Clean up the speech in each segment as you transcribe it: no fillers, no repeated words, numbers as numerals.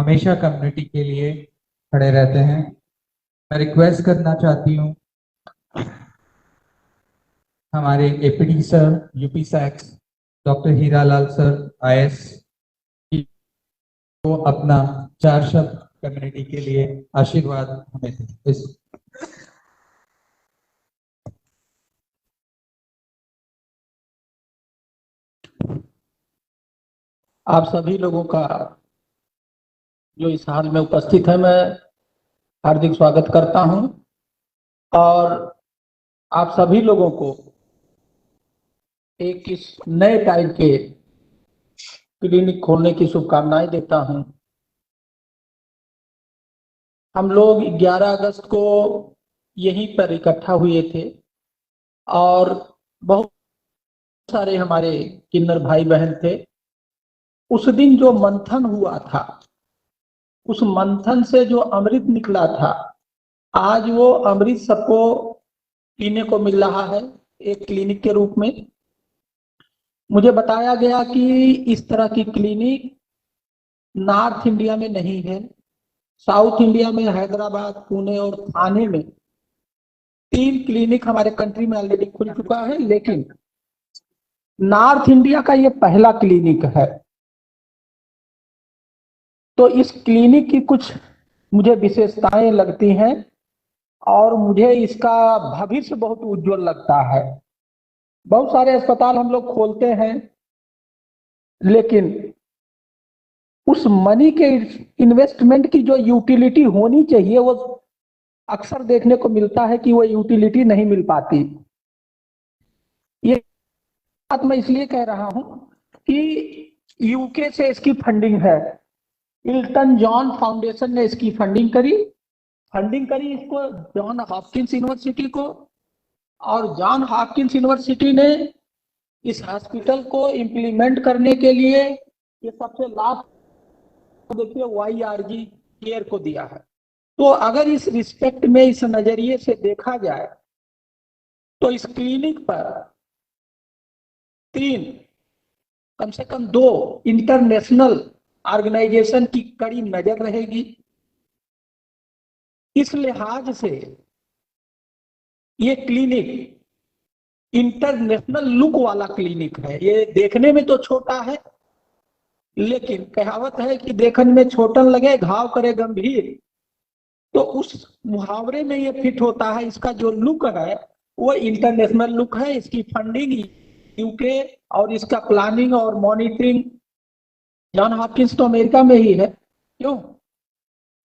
हमेशा कम्युनिटी के लिए खड़े रहते हैं। मैं रिक्वेस्ट करना चाहती हूँ हमारे एपीडी सर, यूपी सैक्स, डॉक्टर हीरालाल सर आईएएस को अपना 4 शब्द कम्युनिटी के लिए आशीर्वाद हमें दें। इस आप सभी लोगों का जो इस हाल में उपस्थित है, मैं हार्दिक स्वागत करता हूं और आप सभी लोगों को एक इस नए टाइप के क्लिनिक खोलने की शुभकामनाएं देता हूं। हम लोग 11 अगस्त को यहीं पर इकट्ठा हुए थे और बहुत सारे हमारे किन्नर भाई बहन थे। उस दिन जो मंथन हुआ था, उस मंथन से जो अमृत निकला था, आज वो अमृत सबको पीने को मिल रहा है एक क्लिनिक के रूप में। मुझे बताया गया कि इस तरह की क्लिनिक नॉर्थ इंडिया में नहीं है। साउथ इंडिया में हैदराबाद, पुणे और थाने में 3 क्लिनिक हमारे कंट्री में ऑलरेडी खुल चुका है, लेकिन नॉर्थ इंडिया का ये पहला क्लिनिक है। तो इस क्लिनिक की कुछ मुझे विशेषताएं लगती हैं और मुझे इसका भविष्य बहुत उज्जवल लगता है। बहुत सारे अस्पताल हम लोग खोलते हैं, लेकिन उस मनी के इन्वेस्टमेंट की जो यूटिलिटी होनी चाहिए, वो अक्सर देखने को मिलता है कि वो यूटिलिटी नहीं मिल पाती। ये बात मैं इसलिए कह रहा हूं कि यूके से इसकी फंडिंग है। इल्टन जॉन फाउंडेशन ने इसकी फंडिंग करी इसको जॉन हॉपकिंस यूनिवर्सिटी को, और जॉन हॉपकिंस यूनिवर्सिटी ने इस हॉस्पिटल को इम्प्लीमेंट करने के लिए ये सबसे लास्ट देखिए YRG केयर को दिया है। तो अगर इस रिस्पेक्ट में, इस नजरिए से देखा जाए तो इस क्लिनिक पर 3, कम से कम 2 इंटरनेशनल ऑर्गेनाइजेशन की कड़ी नजर रहेगी। इस लिहाज से ये क्लिनिक इंटरनेशनल लुक वाला क्लिनिक है। ये देखने में तो छोटा है, लेकिन कहावत है कि देखने में छोटन लगे घाव करे गंभीर, तो उस मुहावरे में ये फिट होता है। इसका जो लुक है वो इंटरनेशनल लुक है। इसकी फंडिंग यूके और इसका प्लानिंग और मॉनिटरिंग जॉन हॉपकिंस तो अमेरिका में ही है। क्यों?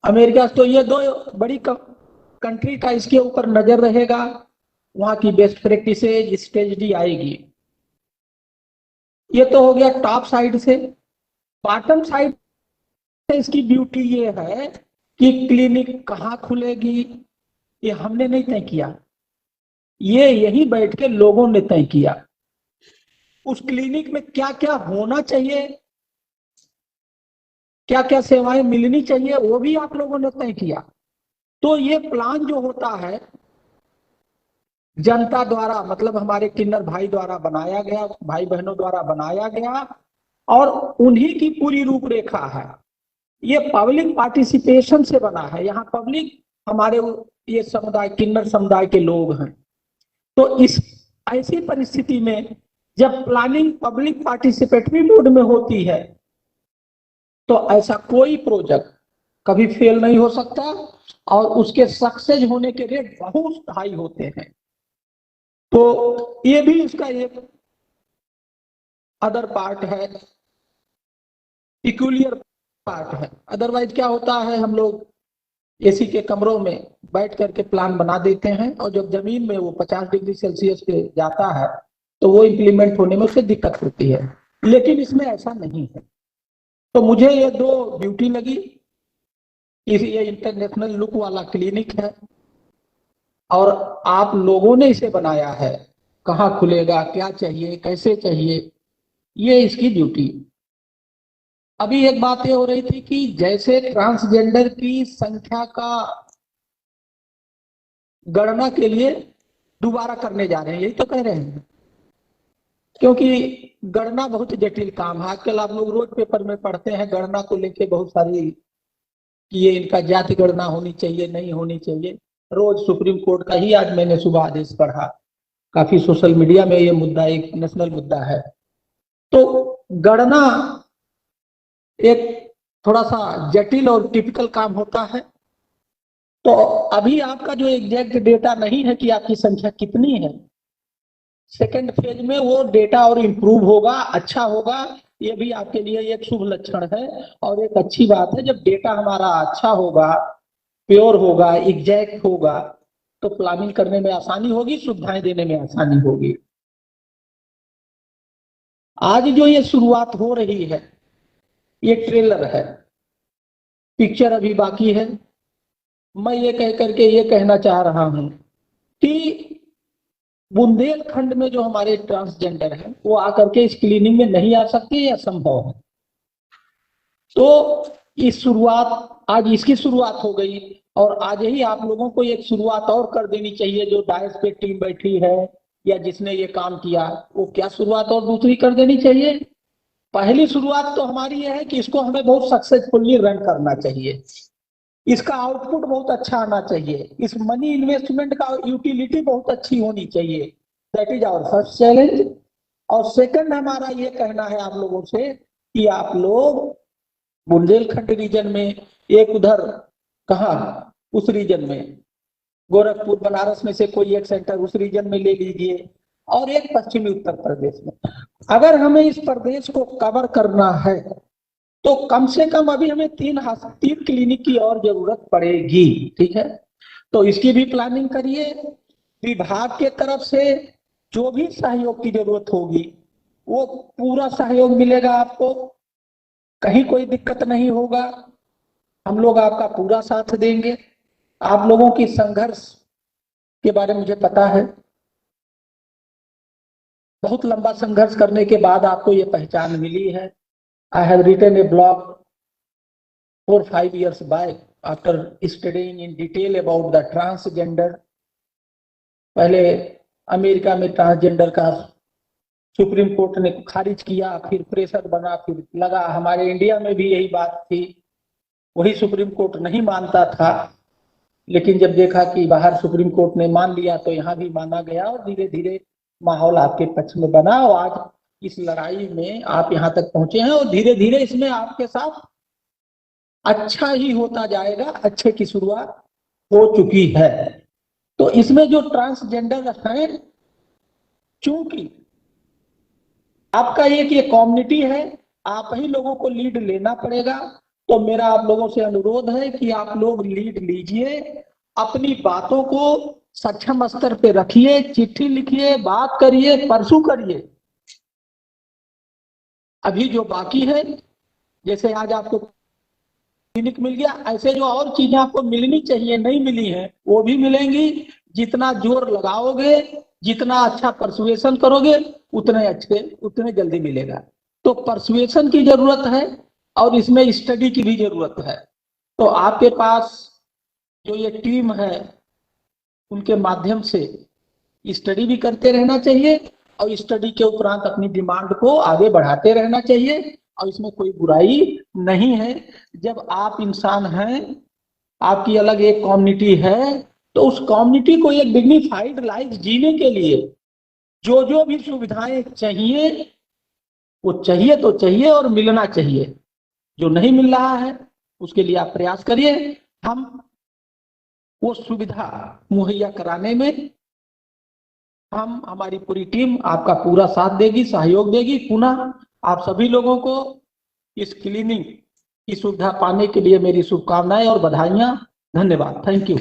अमेरिका तो ये 2 बड़ी कंट्री का इसके ऊपर नजर रहेगा, वहां की बेस्ट प्रैक्टिसेज स्ट्रेटजी आएगी। ये तो हो गया टॉप साइड से। बॉटम साइड से इसकी ब्यूटी ये है कि क्लिनिक कहाँ खुलेगी ये हमने नहीं तय किया, ये यही बैठ के लोगों ने तय किया। उस क्लिनिक में क्या क्या होना चाहिए, क्या क्या सेवाएं मिलनी चाहिए, वो भी आप लोगों ने तय किया। तो ये प्लान जो होता है जनता द्वारा, मतलब हमारे किन्नर भाई द्वारा बनाया गया, भाई बहनों द्वारा बनाया गया, और उन्हीं की पूरी रूपरेखा है। ये पब्लिक पार्टिसिपेशन से बना है। यहाँ पब्लिक हमारे ये समुदाय, किन्नर समुदाय के लोग हैं। तो इस ऐसी परिस्थिति में जब प्लानिंग पब्लिक पार्टिसिपेटरी मोड में होती है, तो ऐसा कोई प्रोजेक्ट कभी फेल नहीं हो सकता और उसके सक्सेस होने के रेट बहुत हाई होते हैं। तो ये भी इसका एक अदर पार्ट है, पिक्यूलियर पार्ट है। अदरवाइज क्या होता है, हम लोग एसी के कमरों में बैठ करके प्लान बना देते हैं और जब जमीन में वो 50 डिग्री सेल्सियस पे जाता है तो वो इम्प्लीमेंट होने में उससे दिक्कत होती है। लेकिन इसमें ऐसा नहीं है। तो मुझे ये 2 ब्यूटी लगी। ये इंटरनेशनल लुक वाला क्लिनिक है और आप लोगों ने इसे बनाया है। कहाँ खुलेगा, क्या चाहिए, कैसे चाहिए, ये इसकी ड्यूटी। अभी एक बात ये हो रही थी कि जैसे ट्रांसजेंडर की संख्या का गणना के लिए दोबारा करने जा रहे हैं, यही तो कह रहे हैं, क्योंकि गणना बहुत जटिल काम है। आजकल आप लोग रोज पेपर में पढ़ते हैं, गणना को लेके बहुत सारी कि ये इनका जाति गणना होनी चाहिए, नहीं होनी चाहिए। रोज सुप्रीम कोर्ट का ही आज मैंने सुबह आदेश पढ़ा, काफी सोशल मीडिया में ये मुद्दा एक नेशनल मुद्दा है। तो गणना एक थोड़ा सा जटिल और टिपिकल काम होता है। तो अभी आपका जो एग्जैक्ट डेटा नहीं है कि आपकी संख्या कितनी है, सेकेंड फेज में वो डेटा और इम्प्रूव होगा, अच्छा होगा। ये भी आपके लिए एक शुभ लक्षण है और एक अच्छी बात है। जब डेटा हमारा अच्छा होगा, प्योर होगा, एग्जैक्ट होगा, तो प्लानिंग करने में आसानी होगी, सुविधाएं देने में आसानी होगी। आज जो ये शुरुआत हो रही है, ये ट्रेलर है, पिक्चर अभी बाकी है। मैं ये कह करके ये कहना चाह रहा हूं कि बुंदेलखंड में जो हमारे ट्रांसजेंडर हैं वो आकर के इस क्लीनिंग में नहीं आ सकते, यह असंभव है। तो इस शुरुआत, आज इसकी शुरुआत हो गई और आज ही आप लोगों को एक शुरुआत और कर देनी चाहिए। जो डायस पे टीम बैठी है या जिसने ये काम किया, वो क्या शुरुआत और दूसरी कर देनी चाहिए। पहली शुरुआत तो हमारी ये है कि इसको हमें बहुत सक्सेसफुली रन करना चाहिए, इसका आउटपुट बहुत अच्छा आना चाहिए, इस मनी इन्वेस्टमेंट का यूटिलिटी बहुत अच्छी होनी चाहिए। That is our first challenge. और सेकंड हमारा ये कहना है आप लोगों से कि आप लोग बुंदेलखंड रीजन में, एक उधर कहा उस रीजन में गोरखपुर बनारस में से कोई एक सेंटर उस रीजन में ले लीजिए और एक पश्चिमी उत्तर प्रदेश में। अगर हमें इस प्रदेश को कवर करना है तो कम से कम अभी हमें तीन क्लिनिक की और जरूरत पड़ेगी। ठीक है, तो इसकी भी प्लानिंग करिए। विभाग के तरफ से जो भी सहयोग की जरूरत होगी वो पूरा सहयोग मिलेगा आपको, कहीं कोई दिक्कत नहीं होगा। हम लोग आपका पूरा साथ देंगे। आप लोगों की संघर्ष के बारे में मुझे पता है, बहुत लंबा संघर्ष करने के बाद आपको ये पहचान मिली है। I have written a blog 4-5 years back after studying in detail about the transgender. पहले अमेरिका में ट्रांसजेंडर का सुप्रीम कोर्ट ने खारिज किया, फिर प्रेशर बना, फिर लगा। हमारे इंडिया में भी यही बात थी, वही सुप्रीम कोर्ट नहीं मानता था, लेकिन जब देखा कि बाहर सुप्रीम कोर्ट ने मान लिया तो यहाँ भी माना गया और धीरे धीरे माहौल आपके पक्ष में बना और आज इस लड़ाई में आप यहाँ तक पहुंचे हैं और धीरे धीरे इसमें आपके साथ अच्छा ही होता जाएगा। अच्छे की शुरुआत हो चुकी है। तो इसमें जो ट्रांसजेंडर है, चूंकि आपका एक ये कम्युनिटी है, आप ही लोगों को लीड लेना पड़ेगा। तो मेरा आप लोगों से अनुरोध है कि आप लोग लीड लीजिए, अपनी बातों को सक्षम स्तर पे रखिए, चिट्ठी लिखिए, बात करिए, परसू करिए। अभी जो बाकी है, जैसे आज आपको क्लिनिक मिल गया, ऐसे जो और चीजें आपको मिलनी चाहिए नहीं मिली है वो भी मिलेंगी। जितना जोर लगाओगे, जितना अच्छा परसुएशन करोगे, उतने जल्दी मिलेगा। तो परसुएशन की जरूरत है और इसमें स्टडी की भी जरूरत है। तो आपके पास जो ये टीम है उनके माध्यम से स्टडी भी करते रहना चाहिए और स्टडी के उपरांत अपनी डिमांड को आगे बढ़ाते रहना चाहिए। और इसमें कोई बुराई नहीं है। जब आप इंसान हैं, आपकी अलग एक कम्युनिटी है, तो उस कम्युनिटी को एक डिग्निफाइड लाइफ जीने के लिए जो जो भी सुविधाएं चाहिए वो चाहिए तो चाहिए और मिलना चाहिए। जो नहीं मिल रहा है उसके लिए आप प्रयास करिए। हम वो सुविधा मुहैया कराने में हमारी पूरी टीम आपका पूरा साथ देगी, सहयोग देगी। पुनः आप सभी लोगों को इस क्लीनिंग की सुविधा पाने के लिए मेरी शुभकामनाएं और बधाइयां। धन्यवाद। Thank you.